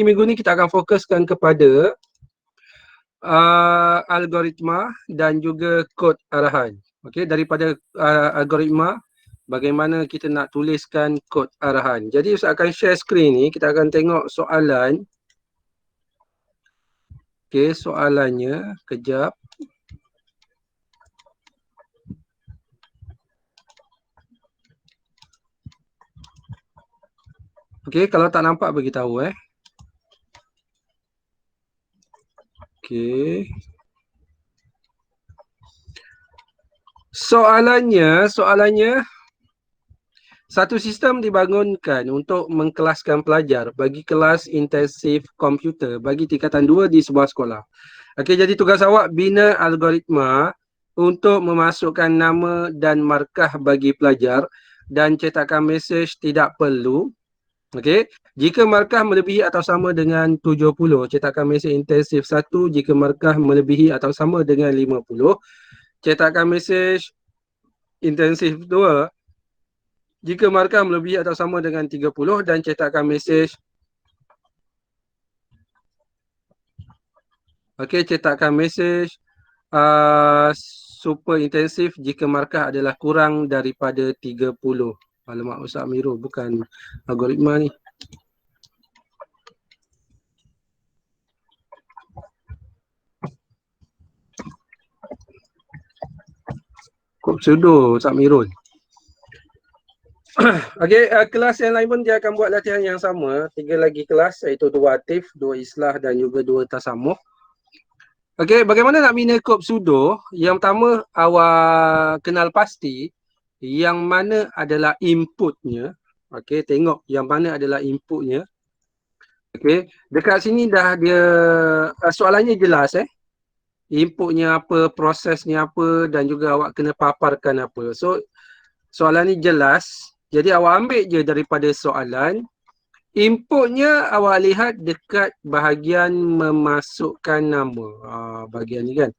minggu ni kita akan fokuskan kepada algoritma dan juga kod arahan. Okey, daripada algoritma, bagaimana kita nak tuliskan kod arahan. Jadi Ustaz akan share skrin ni, kita akan tengok soalan. Okey, soalannya kejap. Okey, kalau tak nampak beritahu Okey. Soalannya satu sistem dibangunkan untuk mengkelaskan pelajar bagi kelas intensif komputer bagi tingkatan 2 di sebuah sekolah. Okey, jadi tugas awak bina algoritma untuk memasukkan nama dan markah bagi pelajar dan cetakan mesej tidak perlu. Okey, jika markah melebihi atau sama dengan 70, cetakan mesej intensif 1. Jika markah melebihi atau sama dengan 50, cetakan mesej intensif 2. Jika markah melebihi atau sama dengan 30 dan cetakan mesej cetakan mesej super intensif jika markah adalah kurang daripada 30. Alamak, Ustaz Amirul, bukan algoritma ni. Kod pseudo Ustaz Amirul. Okey, kelas yang lain pun dia akan buat latihan yang sama. 3 lagi kelas, iaitu 2 atif, 2 islah dan juga 2 tasamuh. Okey, bagaimana nak bina kod pseudo? Yang pertama, awak kenal pasti yang mana adalah inputnya. Okey, tengok yang mana adalah inputnya. Okey, dekat sini dah dia soalannya jelas Inputnya apa, prosesnya apa dan juga awak kena paparkan apa. So, soalan ni jelas. Jadi awak ambil je daripada soalan. Inputnya awak lihat dekat bahagian memasukkan nama. Bahagian ni kan.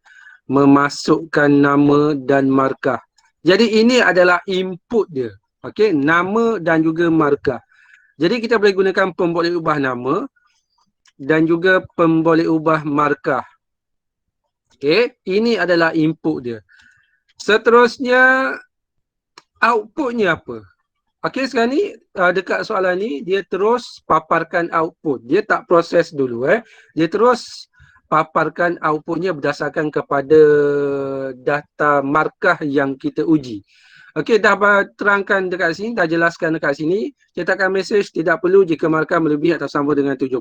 Memasukkan nama dan markah. Jadi ini adalah input dia. Okey, nama dan juga markah. Jadi kita boleh gunakan pemboleh ubah nama dan juga pemboleh ubah markah. Okey, ini adalah input dia. Seterusnya, outputnya apa? Okey, sekarang ni dekat soalan ni dia terus paparkan output. Dia tak proses dulu Dia terus paparkan outputnya berdasarkan kepada data markah yang kita uji. Okey, dah terangkan dekat sini, dah jelaskan dekat sini. Cetakan mesej tidak perlu jika markah melebihi atau sama dengan 70.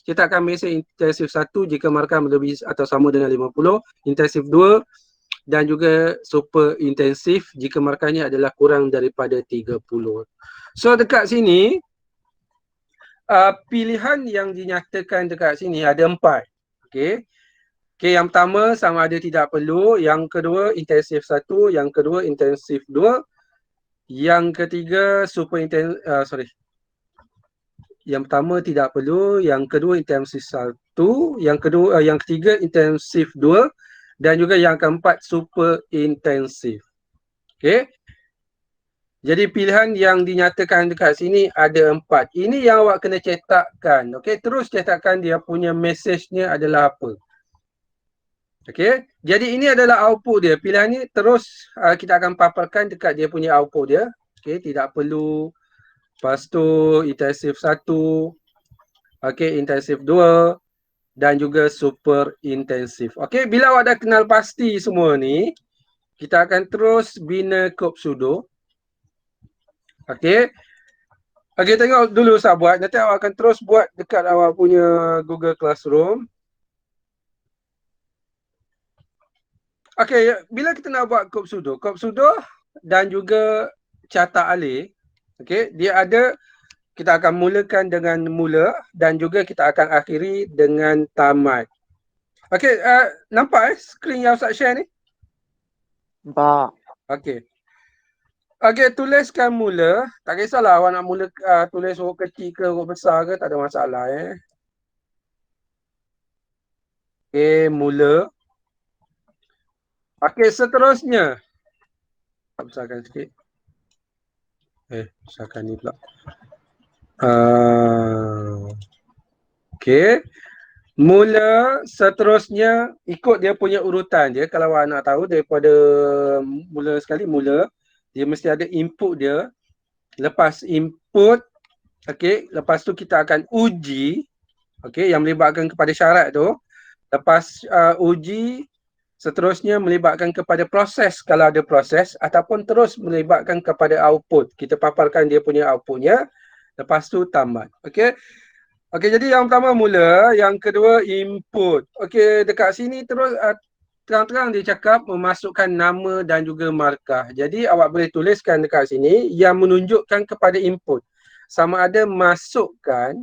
Cetakan mesej intensif 1 jika markah melebihi atau sama dengan 50. Intensif 2 dan juga super intensif jika markahnya adalah kurang daripada 30. So dekat sini pilihan yang dinyatakan dekat sini ada 4. Okey. Okey, yang pertama sama ada tidak perlu, yang kedua intensif 1, yang kedua intensif 2, yang ketiga super intensif yang pertama tidak perlu, yang kedua intensif 1, yang ketiga intensif 2 dan juga yang keempat super intensif. Okey. Jadi pilihan yang dinyatakan dekat sini ada 4. Ini yang awak kena cetakkan. Okey, terus cetakkan dia punya mesejnya adalah apa. Okey, jadi ini adalah output dia. Pilihan ni terus kita akan paparkan dekat dia punya output dia. Okey, tidak perlu. Lepas tu intensif 1. Okey, intensif 2 dan juga super intensif. Okey, bila awak dah kenal pasti semua ni, kita akan terus bina kod pseudo. Okey. Okey, tengok dulu Ustaz buat. Nanti awak akan terus buat dekat awak punya Google Classroom. Okey, bila kita nak buat kod pseudo dan juga catat alih, okey, dia ada, kita akan mulakan dengan mula dan juga kita akan akhiri dengan tamat. Okey, nampak skrin yang Ustaz share ni? Nampak. Okey. Okey, tuliskan mula. Tak kisahlah awak nak mula tulis huruf kecil ke huruf besar ke, tak ada masalah Okey, mula. Okey, seterusnya. Besarkan sikit. Besarkan ni pula. Okey. Mula seterusnya ikut dia punya urutan je. Kalau awak nak tahu daripada mula sekali, dia mesti ada input dia. Lepas input, okey, lepas tu kita akan uji, okey, yang melibatkan kepada syarat tu. Lepas uji, seterusnya melibatkan kepada proses kalau ada proses, ataupun terus melibatkan kepada output. Kita paparkan dia punya outputnya, lepas tu tamat. Okey. Okey, jadi yang pertama mula, yang kedua input. Okey, dekat sini terus terang-terang dia cakap memasukkan nama dan juga markah. Jadi awak boleh tuliskan dekat sini yang menunjukkan kepada input. Sama ada masukkan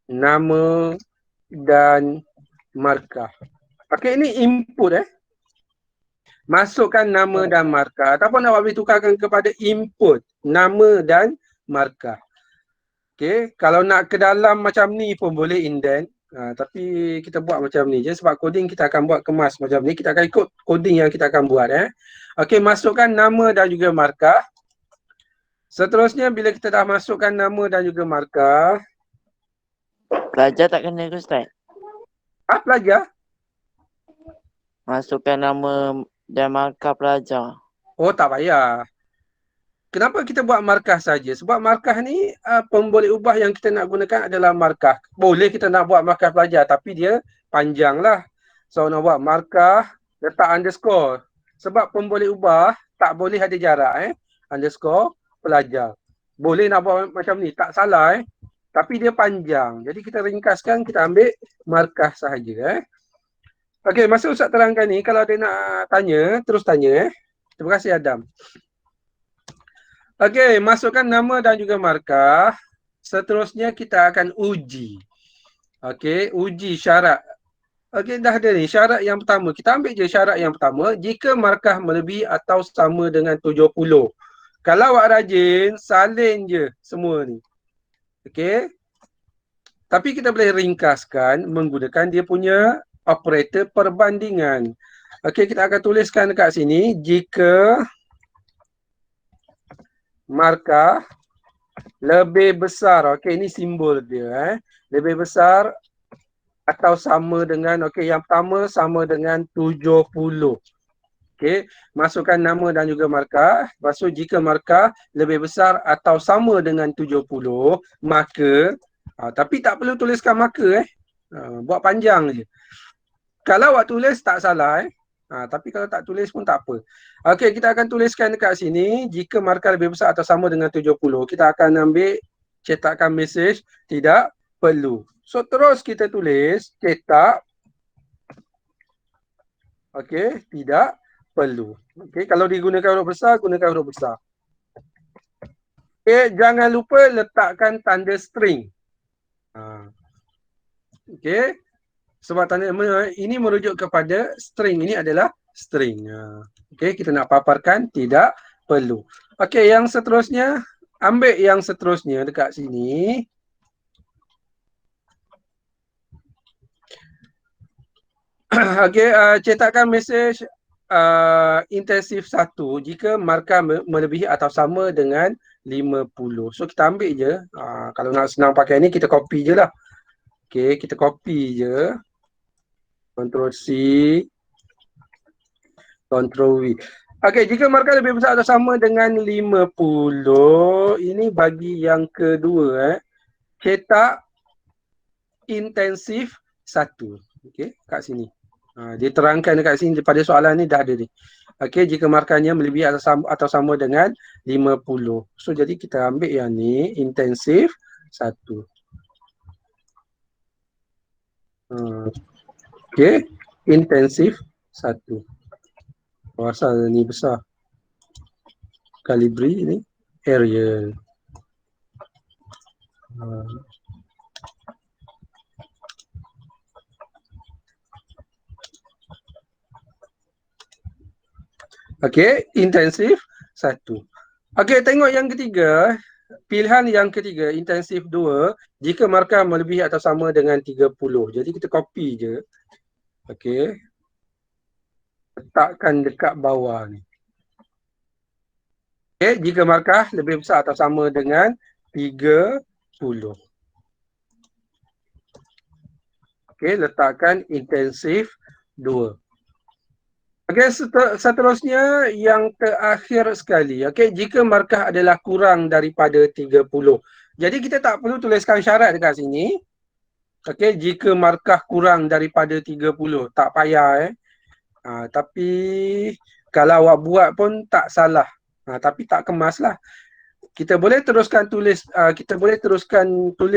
nama dan markah. Okey, ini input Masukkan nama dan markah, ataupun awak boleh tukarkan kepada input, nama dan markah. Okey, kalau nak ke dalam macam ni pun boleh indent. Tapi kita buat macam ni je sebab coding kita akan buat kemas macam ni. Kita akan ikut coding yang kita akan buat. Okey, masukkan nama dan juga markah. Seterusnya bila kita dah masukkan nama dan juga markah. Pelajar tak kena ke Ustaz? Pelajar? Masukkan nama dan markah pelajar. Oh, tak payah. Kenapa kita buat markah saja? Sebab markah ni pemboleh ubah yang kita nak gunakan adalah markah. Boleh kita nak buat markah pelajar tapi dia panjang lah. So nak buat markah, letak underscore. Sebab pemboleh ubah tak boleh ada jarak underscore pelajar. Boleh nak buat macam ni, tak salah tapi dia panjang. Jadi kita ringkaskan, kita ambil markah sahaja Okey, masa Ustaz terangkan ni, kalau ada nak tanya, terus tanya Terima kasih Adam. Okey, masukkan nama dan juga markah. Seterusnya kita akan uji. Okey, uji syarat. Okey, dah ada ni. Syarat yang pertama. Kita ambil je syarat yang pertama. Jika markah melebihi atau sama dengan 70. Kalau awak rajin, salin je semua ni. Okey. Tapi kita boleh ringkaskan menggunakan dia punya operator perbandingan. Okey, kita akan tuliskan dekat sini. Jika markah lebih besar, okey, ini simbol dia lebih besar atau sama dengan, okey, yang pertama sama dengan 70. Okey, masukkan nama dan juga markah. Lepas tu jika markah lebih besar atau sama dengan 70, maka tapi tak perlu tuliskan maka buat panjang je. Kalau awak tulis tak salah tapi kalau tak tulis pun tak apa. Okey, kita akan tuliskan dekat sini, jika markah lebih besar atau sama dengan 70, kita akan ambil cetakkan mesej tidak perlu. So terus kita tulis cetak okey, tidak perlu. Okey, kalau digunakan huruf besar, gunakan huruf besar. Okey, jangan lupa letakkan tanda string. Okey. Sebab tanda ini merujuk kepada string. Ini adalah string. Okey, kita nak paparkan tidak perlu. Okey, yang seterusnya, ambil yang seterusnya dekat sini. Okey, cetakkan mesej intensif 1 jika markah melebihi atau sama dengan 50. So kita ambil je. Kalau nak senang pakai ni, kita copy je lah. Okey, kita copy je. Ctrl C, Ctrl V. Okey, jika markah lebih besar atau sama dengan 50, ini bagi yang kedua cetak intensif 1. Okey, kat sini. Dia terangkan dekat sini pada soalan ni dah ada ni. Okey, jika markahnya melebihi atau sama dengan 50. So jadi kita ambil yang ni intensif 1. Okey, intensif 1. Asal ni besar. Calibri ni Arial. Okey, intensif 1. Okey, tengok yang ketiga. Pilihan yang ketiga, intensif 2, jika markah melebihi atau sama dengan 30. Jadi kita copy je. Okey. Letakkan dekat bawah ni. Okey, jika markah lebih besar atau sama dengan 30. Okey, letakkan intensif 2. Okey, seterusnya yang terakhir sekali. Okey, jika markah adalah kurang daripada 30. Jadi kita tak perlu tuliskan syarat dekat sini. Okey, jika markah kurang daripada 30, tak payah tapi kalau awak buat pun tak salah. Tapi tak kemaslah. Kita boleh teruskan tulis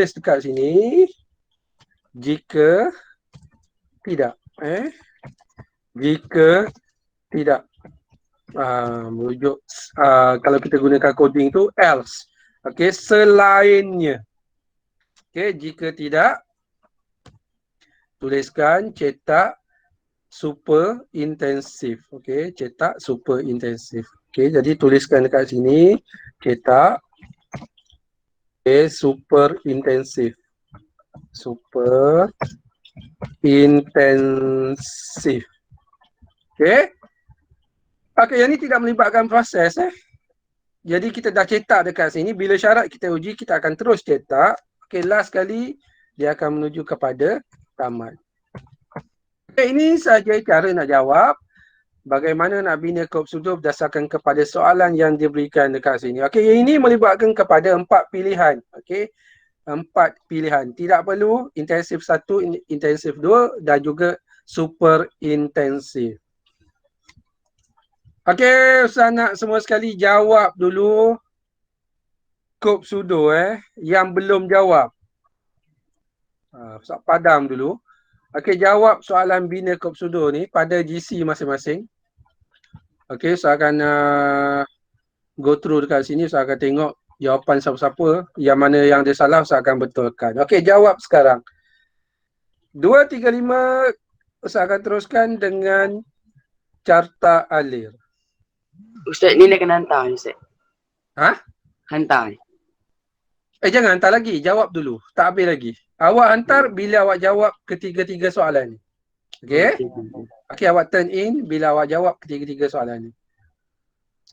dekat sini jika tidak jika tidak merujuk kalau kita gunakan coding tu else. Okey, selainnya. Okey, jika tidak tuliskan cetak super intensif. Okey, cetak super intensif. Okey, jadi tuliskan dekat sini cetak super intensif. Super intensif. Okey. Okey, yang ni tidak melibatkan proses Jadi kita dah cetak dekat sini, bila syarat kita uji kita akan terus cetak. Okey, last kali dia akan menuju kepada tamat. Okay, ini sahaja cara nak jawab. Bagaimana nak bina kop sudo berdasarkan kepada soalan yang diberikan dekat sini. Okey, ini melibatkan kepada 4 pilihan. Okey, 4 pilihan. Tidak perlu intensif 1, intensif 2 dan juga super intensif. Okey, Ustaz nak semua sekali jawab dulu kop sudo yang belum jawab. Ustaz padam dulu. Okey, jawab soalan bina kop sudo ni pada GC masing-masing. Okey, saya akan go through dekat sini. Saya akan tengok jawapan siapa-siapa. Yang mana yang dia salah, saya akan betulkan. Okey, jawab sekarang. 2, 3, 5. Saya akan teruskan dengan carta alir. Ustaz ni nak kena hantar Ustaz. Hantar. Jangan hantar lagi. Jawab dulu. Tak habis lagi. Awak hantar bila awak jawab ketiga-tiga soalan ni. Okey? Okey, awak turn in bila awak jawab ketiga-tiga soalan ni.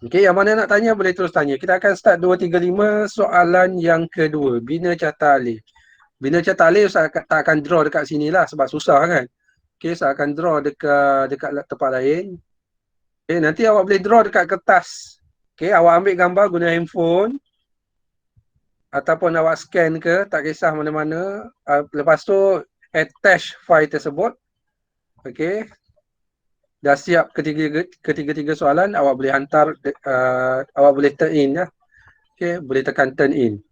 Okey, yang mana nak tanya boleh terus tanya. Kita akan start 2, 3, 5 soalan yang kedua. Bina carta alir. Bina carta alir saya tak akan draw dekat sini lah sebab susah kan. Okey, saya akan draw dekat tempat lain. Okey, nanti awak boleh draw dekat kertas. Okey, awak ambil gambar guna handphone. Ataupun awak scan ke, tak kisah mana-mana. Lepas tu attach file tersebut. Okey. Dah siap ketiga-tiga soalan, awak boleh hantar, awak boleh turn in ya. Okey, boleh tekan turn in.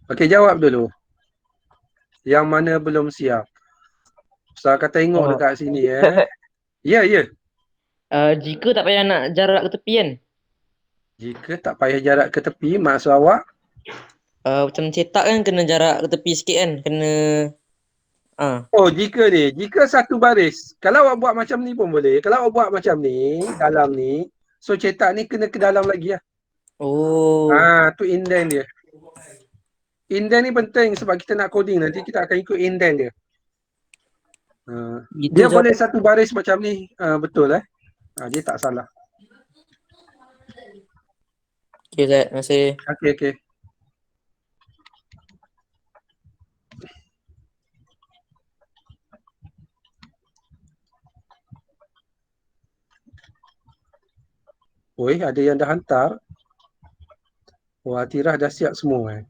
Okey, jawab dulu. Yang mana belum siap. Saya akan tengok dekat sini Ya. Jika tak payah nak jarak ke tepi kan? Jika tak payah jarak ke tepi, maksud awak? Macam cetak kan kena jarak ke tepi sikit kan? Kena Oh, jika satu baris. Kalau awak buat macam ni pun boleh. Kalau awak buat macam ni, dalam ni, so cetak ni kena ke dalam lagi lah. Oh. Tu indent dia. Indent ni penting sebab kita nak coding nanti kita akan ikut indent dia. Dia boleh satu baris macam ni, betul dia tak salah. Okay, Zat. Terima kasih. Okey. Oi, ada yang dah hantar. Wah, Atirah dah siap semua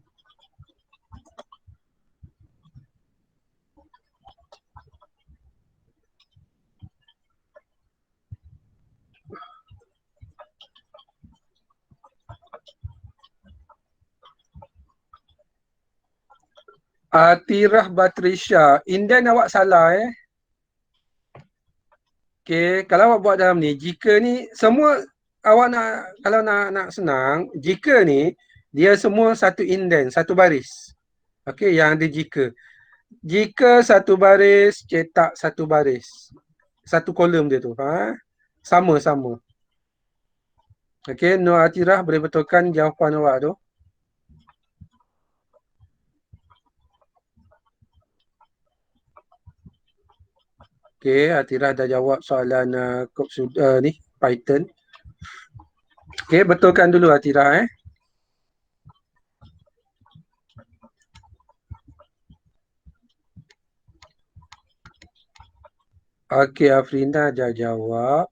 Atirah Batrisha, indent awak salah Okey, kalau awak buat dalam ni, jika ni semua awak nak, kalau nak senang, jika ni dia semua satu indent, satu baris. Okey, yang ada jika. Jika satu baris, cetak satu baris. Satu kolom dia tu. Sama-sama. Okey, Nur Atirah boleh betulkan jawapan awak tu. Okey, Atirah dah jawab soalan ni, Python. Okey, betulkan dulu Atirah Okey, Afrina dah jawab.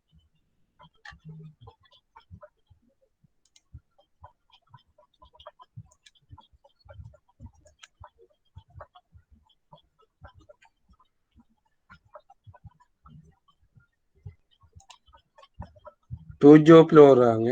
$70 orang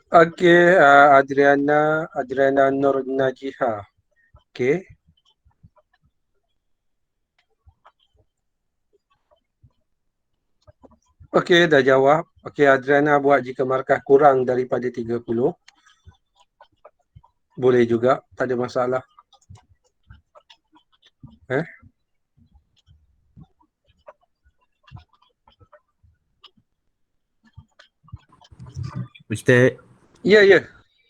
Okey, Adriana Nur Najiha. Okey. Okey, dah jawab. Okey, Adriana buat jika markah kurang daripada 30. Boleh juga, tak ada masalah. Ustaz, Ya, ya.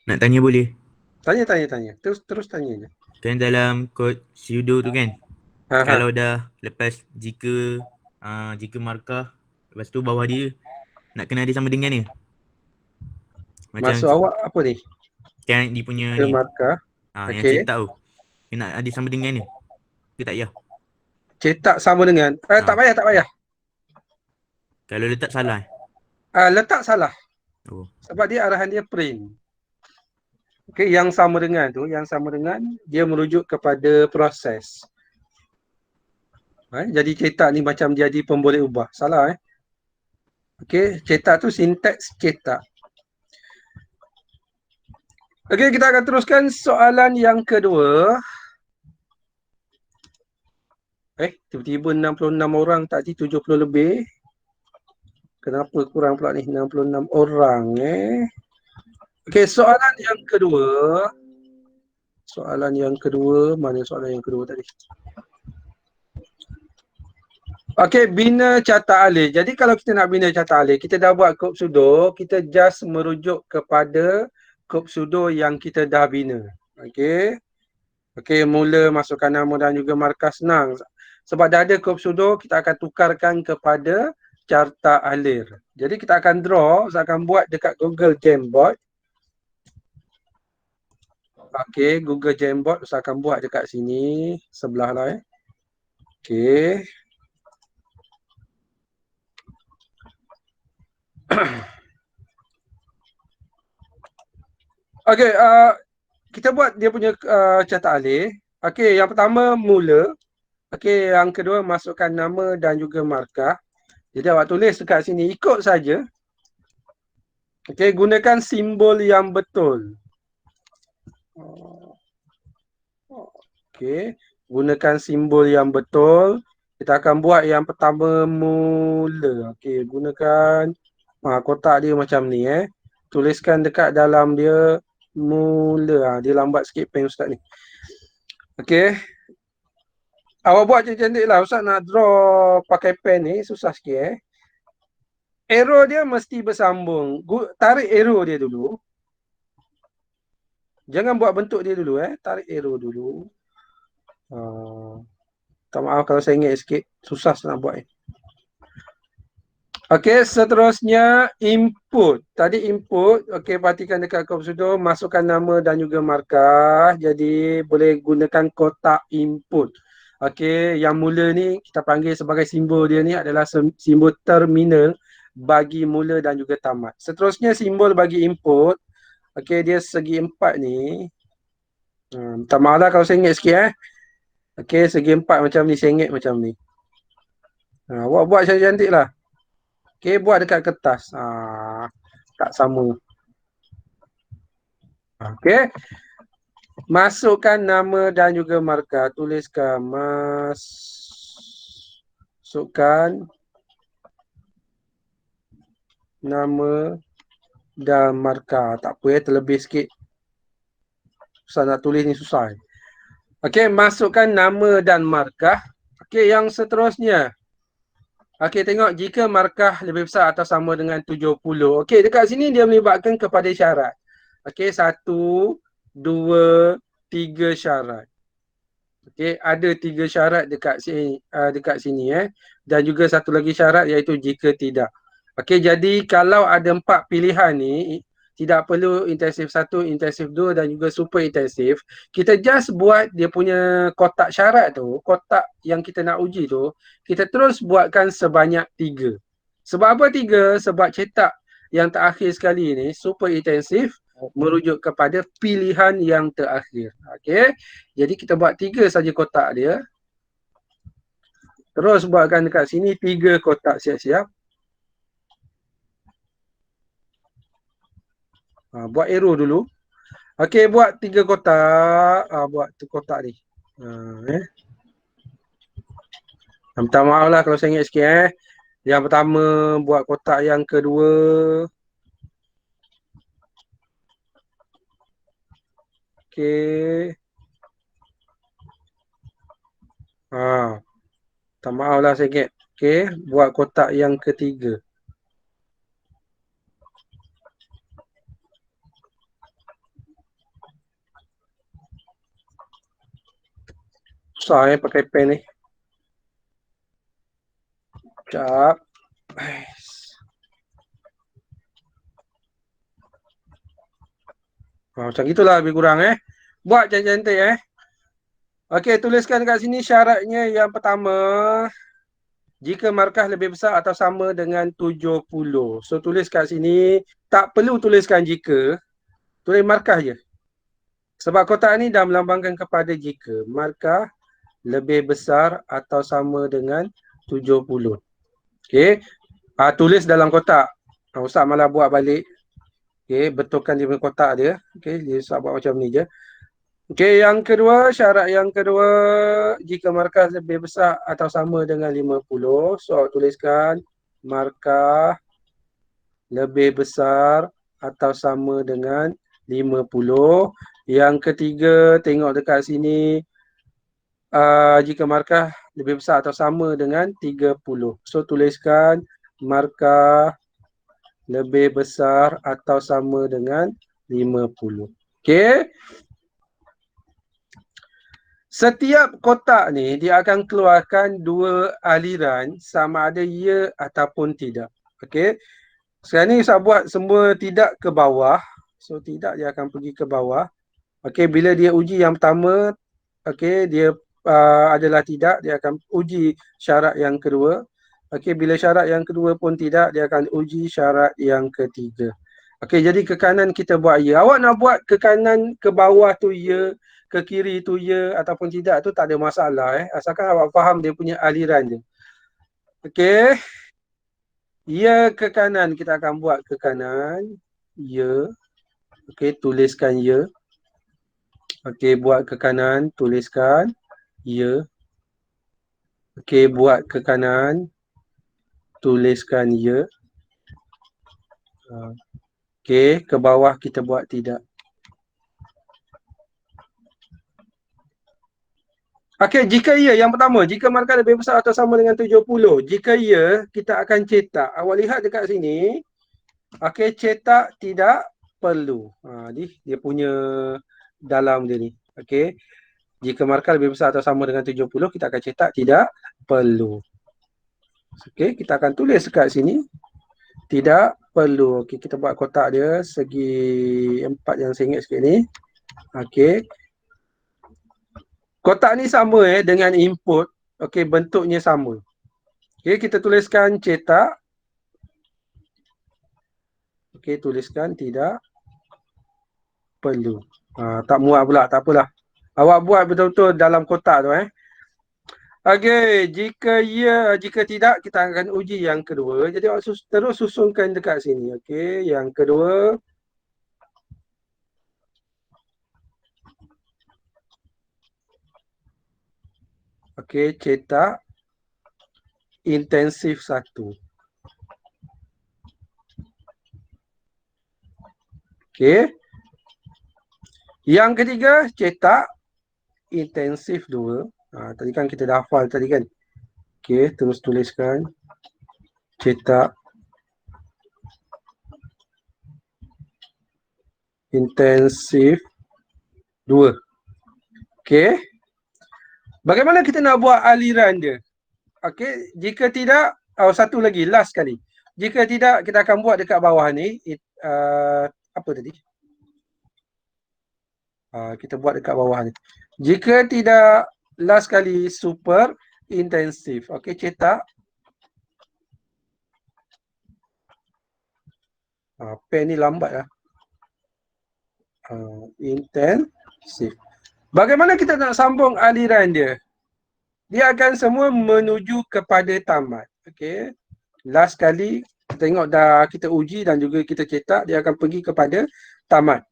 nak tanya boleh? Tanya. Terus tanya je. Kan dalam kod pseudo tu kan, Ha, ha. kalau dah lepas jika markah, lepas tu bawah dia nak kena ada sama dengan dia. Macam Maksud awak apa ni? kan dia punya Jika ni, markah. yang Okey. cetak tu, dia nak ada sama dengan dia. Ke tak payah? Cetak sama dengan. Tak payah. Kalau letak salah. Letak salah. Oh. Sebab dia arahan dia print. Okey, yang sama dengan dia merujuk kepada proses. Jadi cetak ni macam jadi pemboleh ubah. Salah Okey, cetak tu sinteks cetak. Okey, kita akan teruskan soalan yang kedua. Tiba-tiba 66 orang, tadi 70 lebih. Kenapa kurang pula ni 66 orang Okey, soalan yang kedua. Mana soalan yang kedua tadi? Okey, bina carta alih. Jadi kalau kita nak bina carta alih, kita dah buat kod pseudo, kita just merujuk kepada kod pseudo yang kita dah bina. Okey. Okey, mula masukkan nama dan juga markah senang. Sebab dah ada kod pseudo, kita akan tukarkan kepada carta alir. Jadi kita akan draw, saya akan buat dekat Google Jamboard. Okey, Google Jamboard saya akan buat dekat sini, sebelah lah Okey. Okey, kita buat dia punya carta alir. Okey, yang pertama mula. Okey, yang kedua masukkan nama dan juga markah. Jadi awak tulis dekat sini, ikut saja. Okey, gunakan simbol yang betul. Okey, gunakan simbol yang betul. Kita akan buat yang pertama mula. Okey, gunakan kotak dia macam ni Tuliskan dekat dalam dia mula. Dia lambat sikit pen ustaz ni. Okey. Awak buat cantik-cantik lah. Ustaz nak draw pakai pen ni susah sikit Arrow dia mesti bersambung. Tarik arrow dia dulu. Jangan buat bentuk dia dulu Tarik arrow dulu. Tak maaf kalau saya ingat sikit. Susah nak buat Okey, seterusnya input. Tadi input, okey, perhatikan dekat kod pseudo, masukkan nama dan juga markah. Jadi boleh gunakan kotak input. Okey, yang mula ni kita panggil sebagai simbol dia ni adalah simbol terminal bagi mula dan juga tamat. Seterusnya simbol bagi input. Okey, dia segi empat ni. Minta maaf lah kalau saya ingat sikit Okey, segi empat macam ni, saya ingat macam ni. Awak buat cantik-cantik lah. Okey, buat dekat kertas. Tak sama. Okey. Masukkan nama dan juga markah. Tuliskan masukkan nama dan markah. Tak apa terlebih sikit. Susah nak tulis ni susah. Okey, masukkan nama dan markah. Okey, yang seterusnya. Okey, tengok jika markah lebih besar atau sama dengan 70. Okey, dekat sini dia melibatkan kepada syarat. Okey, 1, 2, 3 syarat. Okey, ada 3 syarat dekat sini dan juga satu lagi syarat iaitu jika tidak. Okey, jadi kalau ada 4 pilihan ni, tidak perlu intensif 1, intensif 2 dan juga super intensif. Kita just buat dia punya kotak syarat tu, kotak yang kita nak uji tu, kita terus buatkan sebanyak 3. Sebab apa 3? Sebab cetak yang terakhir sekali ni, super intensif, merujuk kepada pilihan yang terakhir. Okey, jadi kita buat 3 saja kotak dia. Terus buatkan dekat sini 3 kotak siap-siap. Buat arrow dulu. Okey, buat 3 kotak. Buat kotak ni. Minta maaf lah kalau saya ingat sikit Yang pertama buat kotak yang kedua. Okey. Minta maaf lah saya ingat. Okey, buat kotak yang ketiga. Susah pakai pen ni. Sekejap. Macam itulah lebih kurang Buat cantik-cantik Okey, tuliskan dekat sini syaratnya yang pertama. Jika markah lebih besar atau sama dengan 70. So tulis kat sini, tak perlu tuliskan jika. Tulis markah je. Sebab kotak ni dah melambangkan kepada jika markah lebih besar atau sama dengan 70. Okey. Tulis dalam kotak. Ustaz malah buat balik. Okey, betulkan dia punya kotak dia. Okey, dia Ustaz buat macam ni je. Okey, yang kedua, syarat yang kedua, jika markah lebih besar atau sama dengan 50. So, tuliskan markah lebih besar atau sama dengan 50. Yang ketiga, tengok dekat sini, jika markah lebih besar atau sama dengan 30. So, tuliskan markah lebih besar atau sama dengan 50. Okey. Setiap kotak ni dia akan keluarkan dua aliran sama ada ya ataupun tidak. Okey. Sekarang ni saya buat semua tidak ke bawah. So tidak dia akan pergi ke bawah. Okey, bila dia uji yang pertama, okey, dia adalah tidak, dia akan uji syarat yang kedua. Okey, bila syarat yang kedua pun tidak, dia akan uji syarat yang ketiga. Okey, jadi ke kanan kita buat ya. Awak nak buat ke kanan, ke bawah tu ya, ke kiri tu ya ataupun tidak tu tak ada masalah asalkan awak faham dia punya aliran dia. Okey. Ya ke kanan kita akan buat ke kanan. Ya. Okey, tuliskan ya. Okey, buat ke kanan, tuliskan ya. Okey, buat ke kanan, tuliskan ya. Okey, ke bawah kita buat tidak. Okey, jika ya, yang pertama, jika markah lebih besar atau sama dengan 70. Jika ya, kita akan cetak. Awak lihat dekat sini. Okey, cetak tidak perlu. Dia punya dalam dia ni. Okey. Jika markah lebih besar atau sama dengan 70, kita akan cetak tidak perlu. Okey, kita akan tulis dekat sini. Tidak perlu. Okey, kita buat kotak dia segi 4 yang sengit sikit ni. Okey. Kotak ni sama dengan input. Okey, bentuknya sama. Okey, kita tuliskan cetak. Okey, tuliskan tidak perlu. Tak muat pula, tak apalah. Awak buat betul-betul dalam kotak tu Okey, jika ya, jika tidak kita akan uji yang kedua. Jadi awak terus susunkan dekat sini. Okey, yang kedua. Okey, cetak intensif 1. Okey. Yang ketiga, cetak intensif 2. Tadi kan kita dah hafal tadi kan. Okey, terus tuliskan cetak intensif 2. Okey. Bagaimana kita nak buat aliran dia? Okey, jika tidak, satu lagi, last sekali. Jika tidak, kita akan buat dekat bawah ni. Apa tadi? Kita buat dekat bawah ni. Jika tidak, last sekali, super intensif. Okey, cetak. Pen ni lambat lah. Intensif. Bagaimana kita nak sambung aliran dia? Dia akan semua menuju kepada tamat. Okey. Last kali kita tengok dah kita uji dan juga kita cetak, dia akan pergi kepada tamat.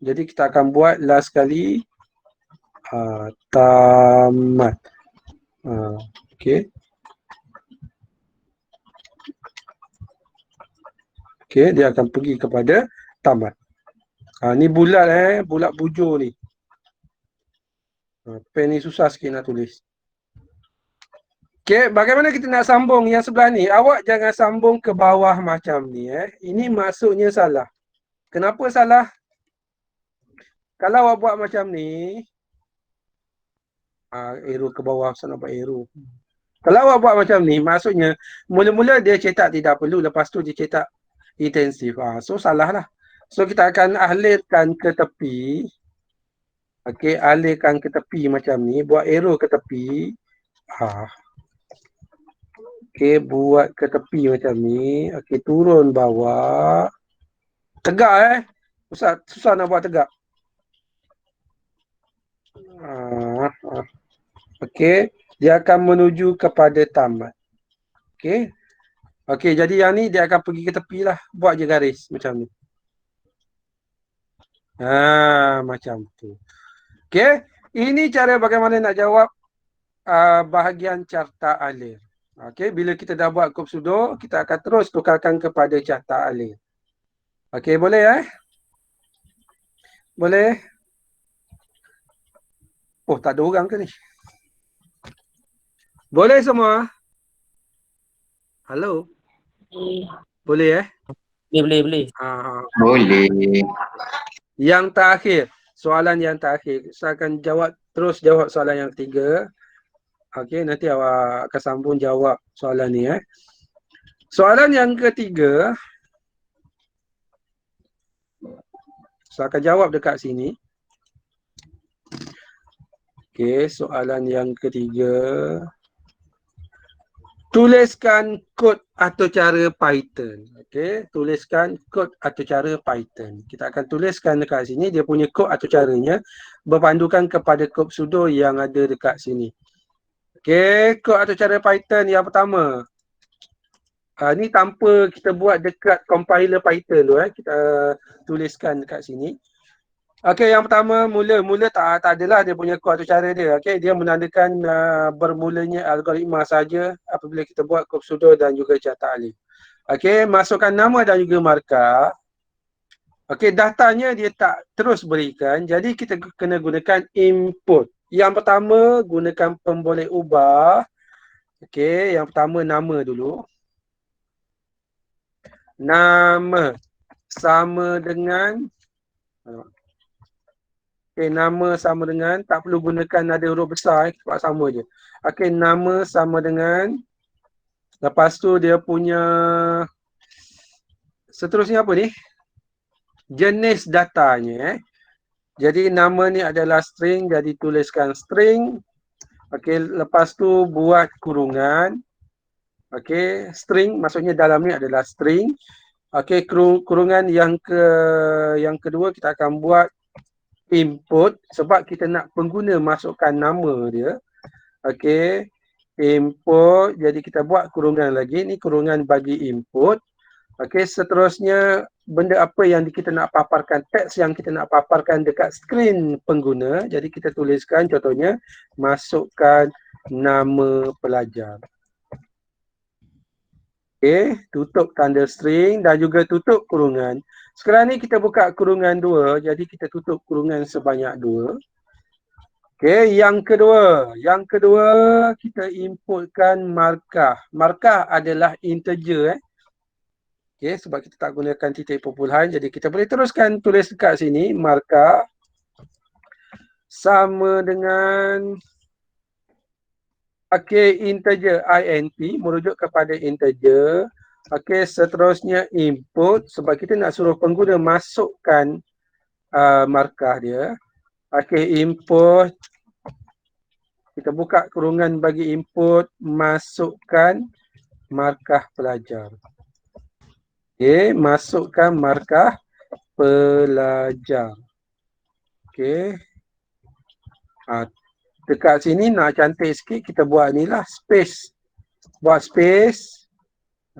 Jadi kita akan buat last kali tamat. Okey. Okey, dia akan pergi kepada tamat. Ni bulat bulat bujur ni. Pen ni susah sikit nak tulis. Okey, bagaimana kita nak sambung yang sebelah ni? Awak jangan sambung ke bawah macam ni Ini maksudnya salah. Kenapa salah? Kalau awak buat macam ni, arrow ke bawah, saya nak buat arrow. Kalau awak buat macam ni, maksudnya mula-mula dia cetak tidak perlu, lepas tu dia cetak intensif. So salah lah. So kita akan alirkan ke tepi. Okey, alirkan ke tepi macam ni, buat arrow ke tepi. Okey, buat ke tepi macam ni. Okey, turun bawah. Tegak susah nak buat tegak. Okey, dia akan menuju kepada tamat. Okey. Okey, jadi yang ni dia akan pergi ke tepi lah. Buat je garis macam ni. Macam tu. Okey, ini cara bagaimana nak jawab bahagian carta alir. Okey, bila kita dah buat kub pseudo, kita akan terus tukarkan kepada carta alir. Okey, boleh Boleh? Oh, tak ada orang ke ni? Boleh semua? Halo? Boleh Boleh. Boleh. Yang terakhir, soalan yang terakhir. Saya akan jawab terus jawab soalan yang ketiga. Okey, nanti awak akan sambung jawab soalan ni. Soalan yang ketiga, saya akan jawab dekat sini. Okey, soalan yang ketiga. Tuliskan kod atau cara Python. Okey, tuliskan kod atau cara Python. Kita akan tuliskan dekat sini dia punya kod atau caranya berpandukan kepada kod sudo yang ada dekat sini. Okey, kod atau cara Python yang pertama. Ni tanpa kita buat dekat compiler Python tu kita tuliskan dekat sini. Okey, yang pertama mula tak adalah dia punya kod atau cara dia. Okey, dia menandakan bermulanya algoritma saja apabila kita buat kod sudo dan juga cetak alif. Okey, masukkan nama dan juga markah. Okey, datanya dia tak terus berikan. Jadi kita kena gunakan input. Yang pertama gunakan pemboleh ubah. Okey, yang pertama nama dulu. Nama sama dengan nama sama dengan, tak perlu gunakan nada huruf besar, kita buat sama je. Okey, nama sama dengan, lepas tu dia punya, seterusnya apa ni? Jenis datanya. Jadi nama ni adalah string, jadi tuliskan string. Okey, lepas tu buat kurungan. Okey, string maksudnya dalam ni adalah string. Okey, kurungan yang kedua kita akan buat input sebab kita nak pengguna masukkan nama dia. Okey, input, jadi kita buat kurungan lagi, ni kurungan bagi input. Okey, seterusnya benda apa yang kita nak paparkan, teks yang kita nak paparkan dekat skrin pengguna. Jadi kita tuliskan contohnya masukkan nama pelajar. Okey, tutup tanda string dan juga tutup kurungan. Sekarang ni kita buka kurungan 2, jadi kita tutup kurungan sebanyak 2. Okey, yang kedua kita inputkan markah. Markah adalah integer. Okey, sebab kita tak gunakan titik perpuluhan, jadi kita boleh teruskan tulis dekat sini markah sama dengan integer int merujuk kepada integer. Okey, seterusnya input sebab kita nak suruh pengguna masukkan markah dia. Okey, input. Kita buka kurungan bagi input, masukkan markah pelajar. Okey, masukkan markah pelajar. Okey. Dekat sini nak cantik sikit, kita buat ni lah, space. Buat space.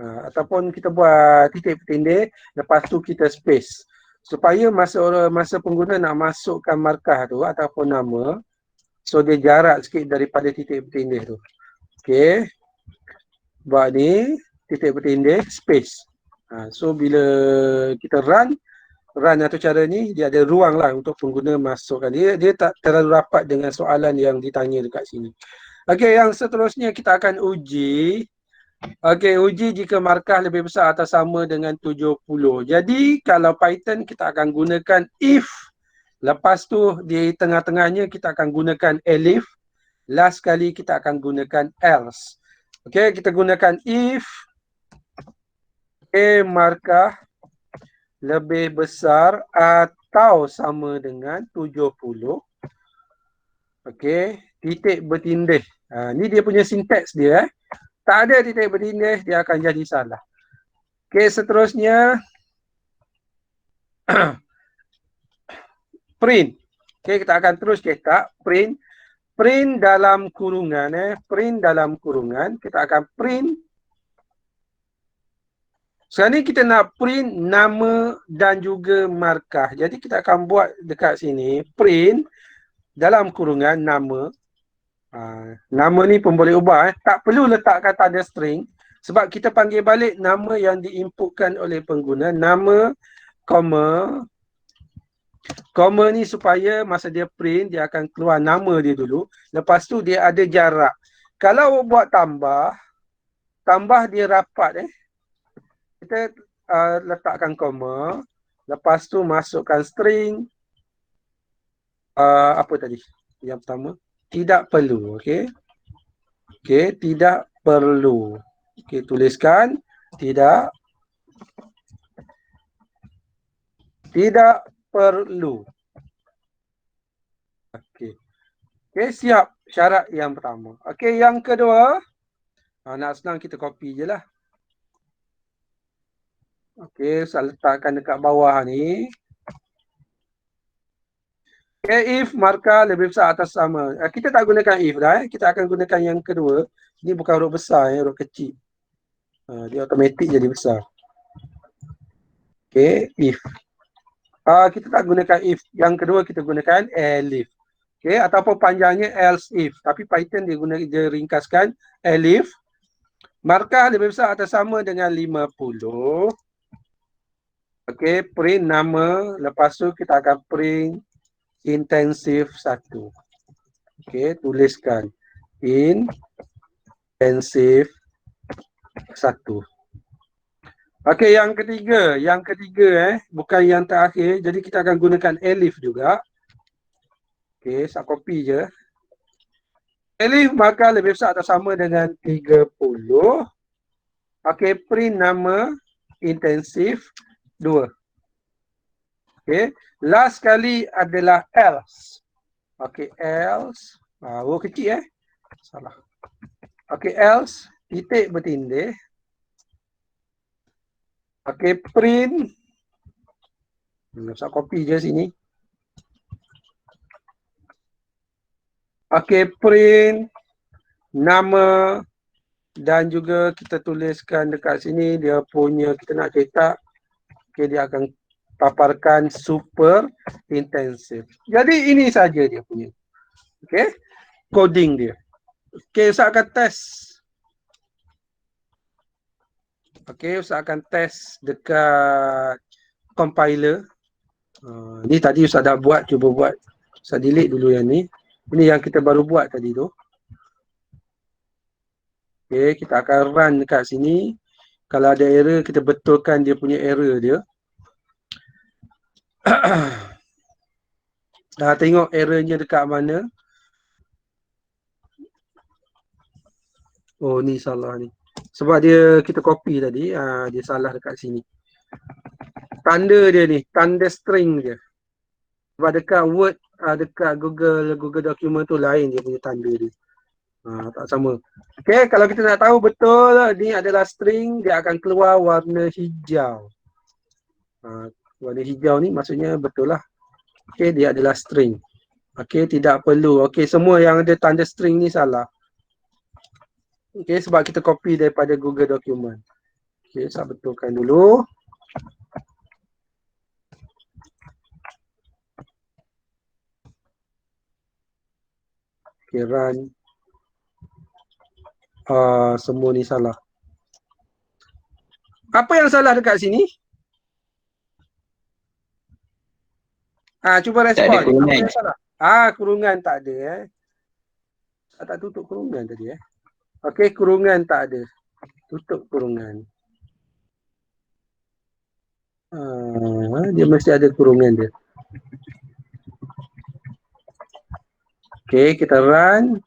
Ataupun kita buat titik bertindih, lepas tu kita space. Supaya masa pengguna nak masukkan markah tu ataupun nama, so dia jarak sikit daripada titik bertindih tu. Okey. Buat ni, titik bertindih, space. So bila kita run atau cara ni, dia ada ruang lah untuk pengguna masukkan. Dia tak terlalu rapat dengan soalan yang ditanya dekat sini. Okey, yang seterusnya kita akan uji. Okey, uji jika markah lebih besar atau sama dengan 70. Jadi kalau Python kita akan gunakan if. Lepas tu di tengah-tengahnya kita akan gunakan elif. Last kali kita akan gunakan else. Okey, kita gunakan if markah lebih besar atau sama dengan 70. Okey, titik bertindih. Ni dia punya sinteks dia. Tak ada titik bertindih, dia akan jadi salah. Okey, seterusnya print. Okey, kita akan terus cetak print. Print dalam kurungan. Print dalam kurungan. Kita akan print. Sekarang ni kita nak print nama dan juga markah. Jadi kita akan buat dekat sini print dalam kurungan nama. Nama ni pun boleh ubah. Tak perlu letakkan tanda string sebab kita panggil balik nama yang diinputkan oleh pengguna. Nama, koma ni supaya masa dia print dia akan keluar nama dia dulu. Lepas tu dia ada jarak. Kalau buat tambah dia rapat kita letakkan koma, lepas tu masukkan string apa tadi? Yang pertama, tidak perlu. Okey. Okey, tidak perlu. Okey, tuliskan tidak perlu. Okey. Okey, siap syarat yang pertama. Okey, yang kedua, nak senang kita copy je lah. Okey, saya letakkan dekat bawah ni. Okay, if markah lebih besar atau sama. Kita tak gunakan if dah. Kita akan gunakan yang kedua. Ini bukan huruf besar, huruf kecil. Dia automatik jadi besar. Okay, if. Kita tak gunakan if. Yang kedua kita gunakan elif. Okay, ataupun panjangnya else if. Tapi Python dia ringkaskan elif. Markah lebih besar atau sama dengan 50. Okay, print nama. Lepas tu kita akan print intensif 1. Okey, tuliskan intensif 1. Okey, yang ketiga bukan yang terakhir. Jadi kita akan gunakan elif juga. Okey, saya copy je. Elif maka lebih besar atau sama dengan 30. Okey, print nama intensif 2. Okey, last kali adalah else. Okey, else. Huruf kecil Salah. Okey, else titik bertindih. Okey, print. Saya copy je sini. Okey, print nama dan juga kita tuliskan dekat sini dia punya kita nak cetak. Okey, dia akan paparkan super intensif. Jadi ini saja dia punya. Okey, coding dia. Okey, Ustaz akan test. Okey, Ustaz akan test dekat compiler. Ni tadi Ustaz dah buat, cuba buat. Ustaz delete dulu yang ni. Ini yang kita baru buat tadi tu. Okey, kita akan run dekat sini. Kalau ada error, kita betulkan dia punya error dia. Tengok errornya dekat mana. Oh, ni salah ni. Sebab kita copy tadi, dia salah dekat sini. Tanda dia ni, tanda string dia. Sebab dekat Word, dekat Google document tu lain dia punya tanda dia. Tak sama. Okay, kalau kita nak tahu betul ni adalah string, dia akan keluar warna hijau. Warna hijau ni maksudnya betul lah. Okay, dia adalah string. Okay, tidak perlu. Okay, semua yang ada tanda string ni salah. Okay, sebab kita copy daripada Google document. Okay, saya betulkan dulu. Okay, run. Semua ni salah. Apa yang salah dekat sini? Cuba respon. Apa yang salah? Kurungan tak ada tak tutup kurungan tadi Okey, kurungan tak ada. Tutup kurungan. Dia mesti ada kurungan dia. Okey, kita run.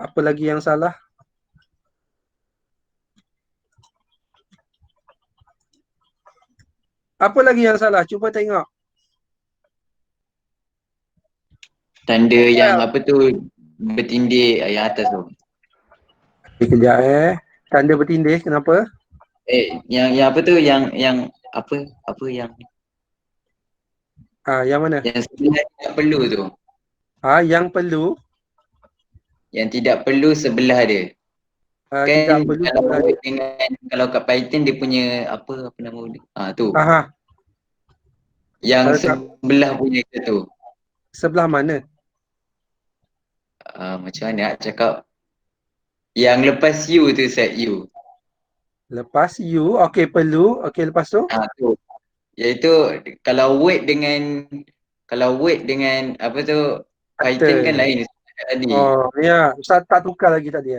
Apa lagi yang salah? Apa lagi yang salah? Cuba tengok. Tanda yang apa tu bertindih yang atas tu. Kejap Tanda bertindih kenapa? Yang apa tu yang apa yang Yang mana? yang sebelah tidak perlu tu. Yang perlu. Yang tidak perlu sebelah dia. Tidak perlu kalau kat Python dia punya apa nama dia? Tu. Yang sebelah punya tu. Sebelah mana? Macam mana nak cakap? Yang lepas U tu set U. Lepas U, okey perlu. Okey lepas tu? Tu. Iaitu kalau word dengan apa tu Python kan lain tadi. Oh ya, Ustaz tak tukar lagi tadi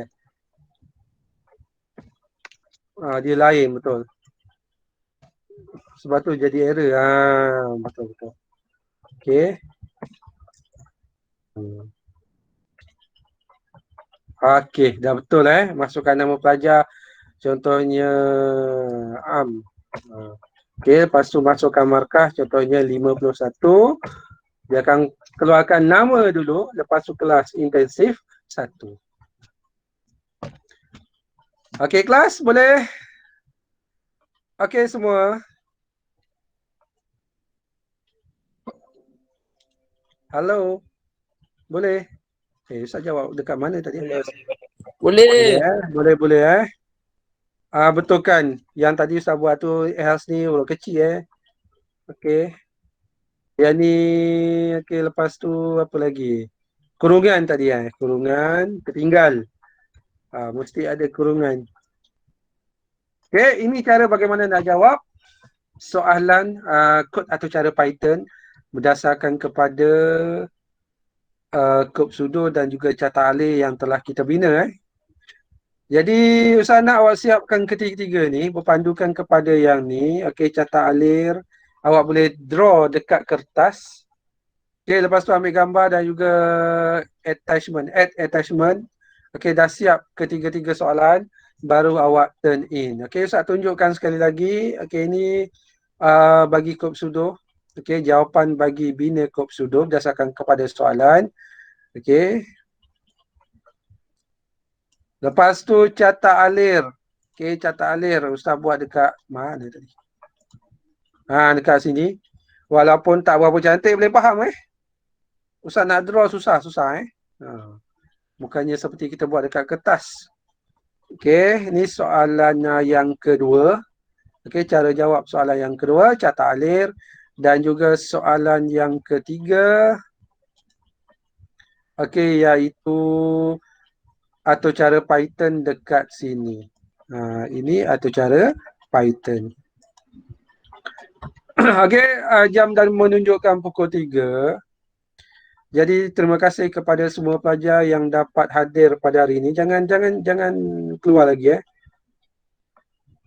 dia lain betul. Sebab tu jadi error. Betul. Okey. Okey, dah betul masukkan nama pelajar. Contohnya Am. Okey, lepas tu masukkan markah contohnya 51. Dia akan keluarkan nama dulu, lepas tu kelas intensif 1. Okey kelas, boleh? Okey semua. Halo. Boleh? Ustaz jawab dekat mana tadi? Boleh. Boleh. Betulkan. Yang tadi Ustaz buat tu else ni huruf kecil Okey. Yang ni okey, lepas tu apa lagi? Kurungan tadi kurungan tertinggal. Mesti ada kurungan. Okey, ini cara bagaimana nak jawab soalan kod atau cara Python berdasarkan kepada kod pseudo dan juga carta alih yang telah kita bina Jadi Ustaz nak awak siapkan ketiga-tiga ni berpandukan kepada yang ni. Okey, carta alir. Awak boleh draw dekat kertas. Okey, lepas tu ambil gambar dan juga attachment, add attachment. Okey, dah siap ketiga-tiga soalan, baru awak turn in. Okey, Ustaz tunjukkan sekali lagi. Okey, ini bagi kod pseudo. Okey, jawapan bagi bina kod pseudo berdasarkan kepada soalan. Okey. Lepas tu carta alir. Okey, carta alir Ustaz buat dekat mana tadi? Dekat sini. Walaupun tak berapa cantik boleh faham Ustaz nak draw susah Bukannya seperti kita buat dekat kertas. Okey, ni soalan yang kedua. Okey, cara jawab soalan yang kedua, carta alir, dan juga soalan yang ketiga. Okey, iaitu atau cara Python dekat sini. Ini atau cara Python. Okey, jam dah menunjukkan pukul 3. Jadi terima kasih kepada semua pelajar yang dapat hadir pada hari ini. Jangan keluar lagi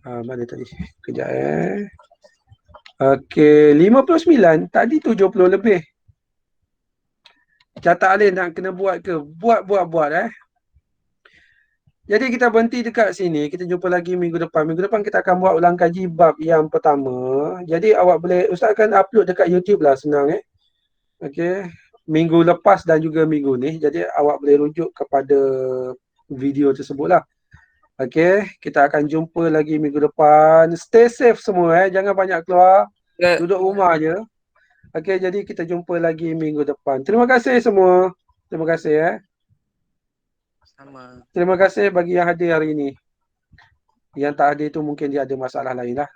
mana tadi? Kejap Okey, 59, tadi 70 lebih. Carta alih nak kena buat ke? Buat Jadi kita berhenti dekat sini. Kita jumpa lagi minggu depan. Minggu depan kita akan buat ulang kaji bab yang pertama. Jadi awak boleh, Ustaz akan upload dekat YouTube lah, senang Okey. Minggu lepas dan juga minggu ni. Jadi awak boleh rujuk kepada video tersebut lah. Okey. Kita akan jumpa lagi minggu depan. Stay safe semua Jangan banyak keluar. Duduk rumah je. Okey, jadi kita jumpa lagi minggu depan. Terima kasih semua. Terima kasih Sama. Terima kasih bagi yang hadir hari ini. Yang tak hadir tu mungkin dia ada masalah lain lah.